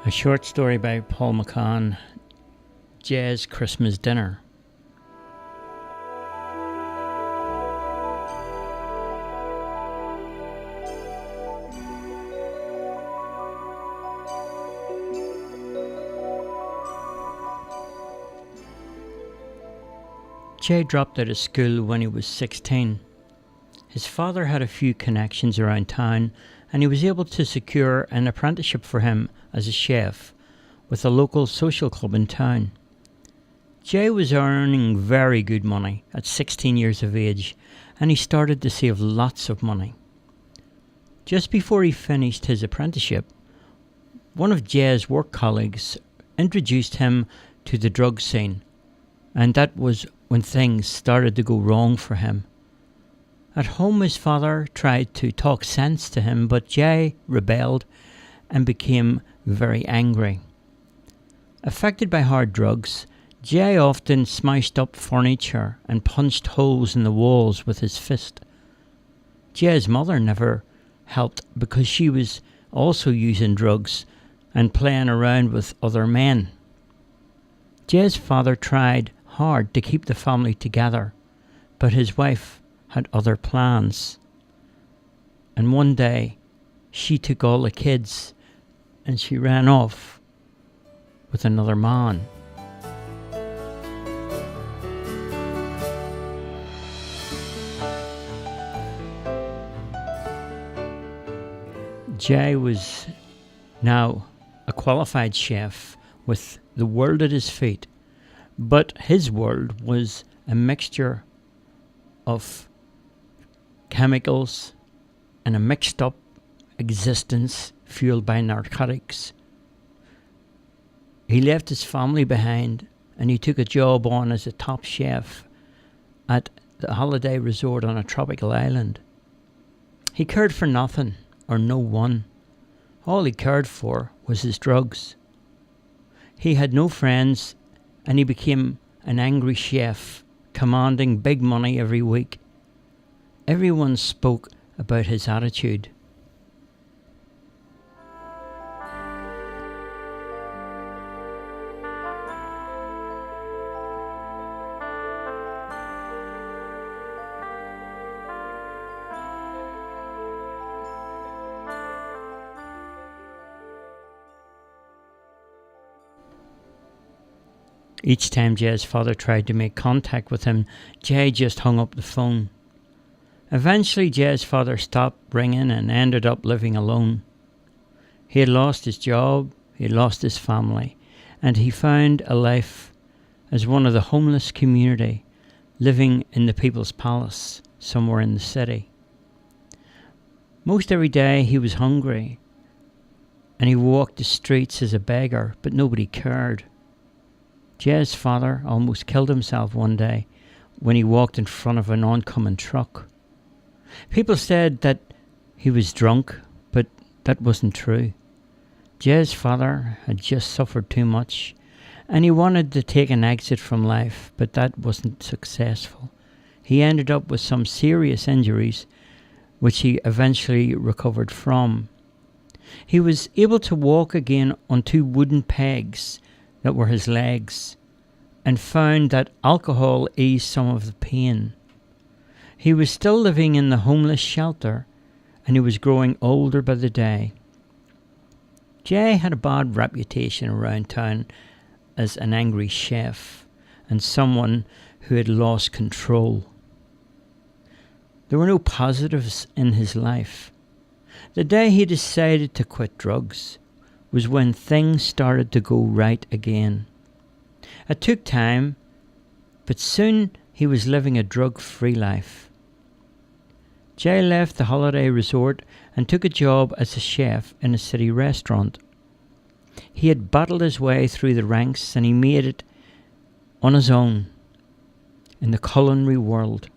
A short story by Paul McCann, Jay's Christmas Dinner. Jay dropped out of school when he was 16. His father had a few connections around town and he was able to secure an apprenticeship for him as a chef with a local social club in town. Jay was earning very good money at 16 years of age and he started to save lots of money. Just before he finished his apprenticeship, one of Jay's work colleagues introduced him to the drug scene, and that was when things started to go wrong for him. At home, his father tried to talk sense to him, but Jay rebelled and became very angry. Affected by hard drugs, Jay often smashed up furniture and punched holes in the walls with his fist. Jay's mother never helped because she was also using drugs and playing around with other men. Jay's father tried hard to keep the family together, but his wife had other plans. And one day, she took all the kids and she ran off with another man. Jay was now a qualified chef with the world at his feet, but his world was a mixture of chemicals and a mixed up existence fueled by narcotics. He left his family behind and he took a job on as a top chef at the holiday resort on a tropical island. He cared for nothing or no one. All he cared for was his drugs. He had no friends and he became an angry chef, commanding big money every week. Everyone spoke about his attitude. Each time Jay's father tried to make contact with him, Jay just hung up the phone. Eventually, Jay's father stopped ringing and ended up living alone. He had lost his job, he had lost his family, and he found a life as one of the homeless community, living in the People's Palace, somewhere in the city. Most every day he was hungry, and he walked the streets as a beggar, but nobody cared. Jay's father almost killed himself one day when he walked in front of an oncoming truck. People said that he was drunk, but that wasn't true. Jay's father had just suffered too much and he wanted to take an exit from life, but that wasn't successful. He ended up with some serious injuries, which he eventually recovered from. He was able to walk again on two wooden pegs that were his legs, and found that alcohol eased some of the pain. He was still living in the homeless shelter, and he was growing older by the day. Jay had a bad reputation around town as an angry chef and someone who had lost control. There were no positives in his life. The day he decided to quit drugs was when things started to go right again. It took time, but soon he was living a drug-free life. Jay left the holiday resort and took a job as a chef in a city restaurant. He had battled his way through the ranks and he made it on his own in the culinary world.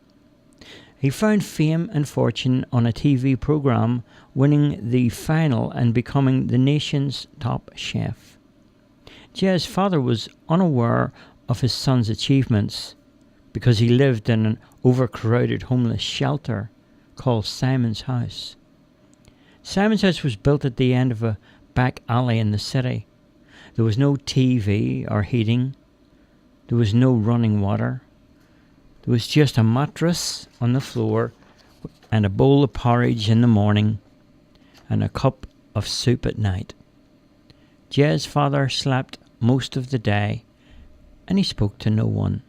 He found fame and fortune on a TV program, winning the final and becoming the nation's top chef. Jay's father was unaware of his son's achievements because he lived in an overcrowded homeless shelter called Simon's House. Simon's House was built at the end of a back alley in the city, There was no TV or heating. There was no running water. There was just a mattress on the floor and a bowl of porridge in the morning and a cup of soup at night. Jay's father slept most of the day and he spoke to no one.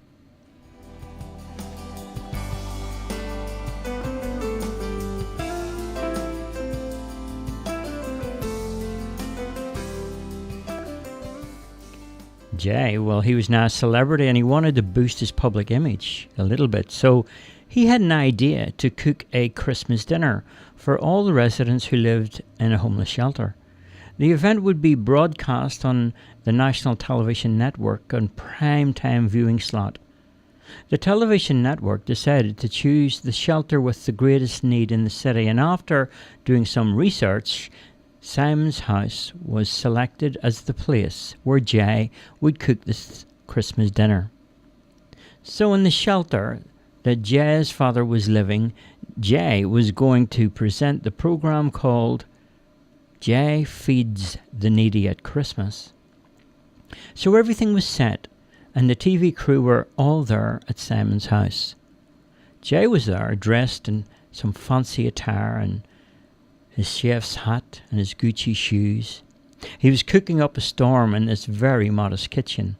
Jay, well, he was now a celebrity and he wanted to boost his public image a little bit. So he had an idea to cook a Christmas dinner for all the residents who lived in a homeless shelter. The event would be broadcast on the national television network on prime time viewing slot. The television network decided to choose the shelter with the greatest need in the city, and after doing some research, Simon's house was selected as the place where Jay would cook this Christmas dinner. So in the shelter that Jay's father was living, Jay was going to present the program called Jay Feeds the Needy at Christmas. So everything was set and the TV crew were all there at Simon's house. Jay was there dressed in some fancy attire and his chef's hat and his Gucci shoes. He was cooking up a storm in this very modest kitchen.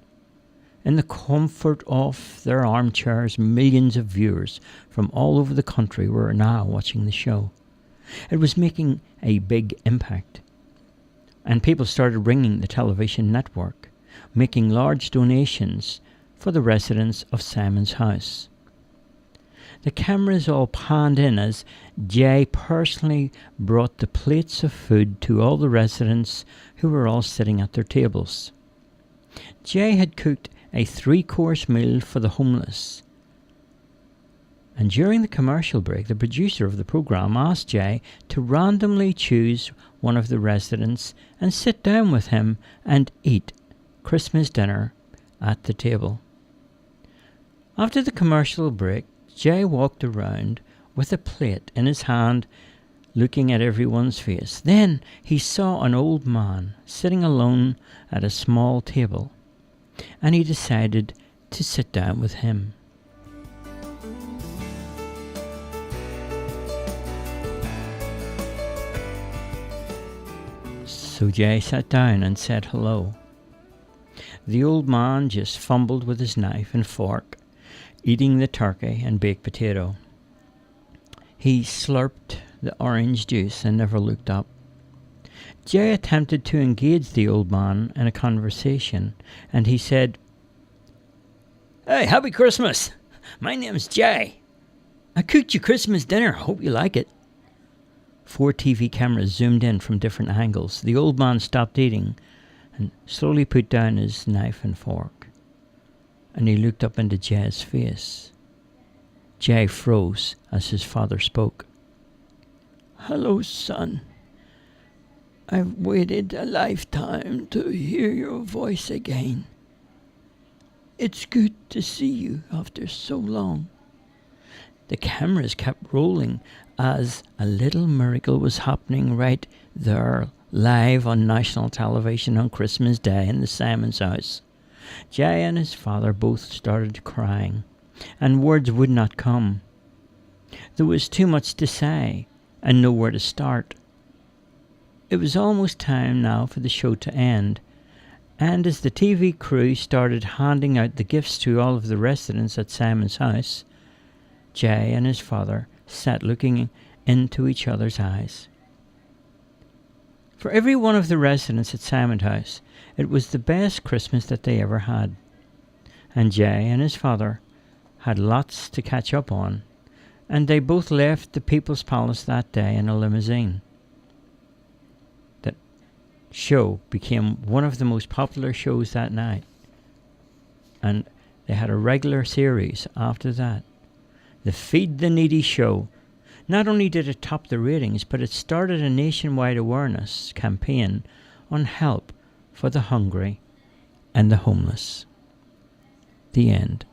In the comfort of their armchairs, millions of viewers from all over the country were now watching the show. It was making a big impact. And people started ringing the television network, making large donations for the residents of Simon's house. The cameras all panned in as Jay personally brought the plates of food to all the residents who were all sitting at their tables. Jay had cooked a 3-course meal for the homeless. And during the commercial break, the producer of the program asked Jay to randomly choose one of the residents and sit down with him and eat Christmas dinner at the table. After the commercial break, Jay walked around with a plate in his hand, looking at everyone's face. Then he saw an old man sitting alone at a small table, and he decided to sit down with him. So Jay sat down and said hello. The old man just fumbled with his knife and fork, eating the turkey and baked potato. He slurped the orange juice and never looked up. Jay attempted to engage the old man in a conversation, and he said, "Hey, happy Christmas! My name's Jay. I cooked you Christmas dinner. Hope you like it." 4 TV cameras zoomed in from different angles. The old man stopped eating and slowly put down his knife and fork. And he looked up into Jay's face. Jay froze as his father spoke. "Hello, son. I've waited a lifetime to hear your voice again. It's good to see you after so long." The cameras kept rolling as a little miracle was happening right there, live on national television on Christmas Day in the Simon's house. Jay and his father both started crying, and words would not come. There was too much to say, and nowhere to start. It was almost time now for the show to end, and as the TV crew started handing out the gifts to all of the residents at Simon's house, Jay and his father sat looking into each other's eyes. For every one of the residents at Simon's house, it was the best Christmas that they ever had. And Jay and his father had lots to catch up on, and they both left the People's Palace that day in a limousine. That show became one of the most popular shows that night, and they had a regular series after that. The Feed the Needy show. Not only did it top the ratings, but it started a nationwide awareness campaign on help for the hungry and the homeless. The end.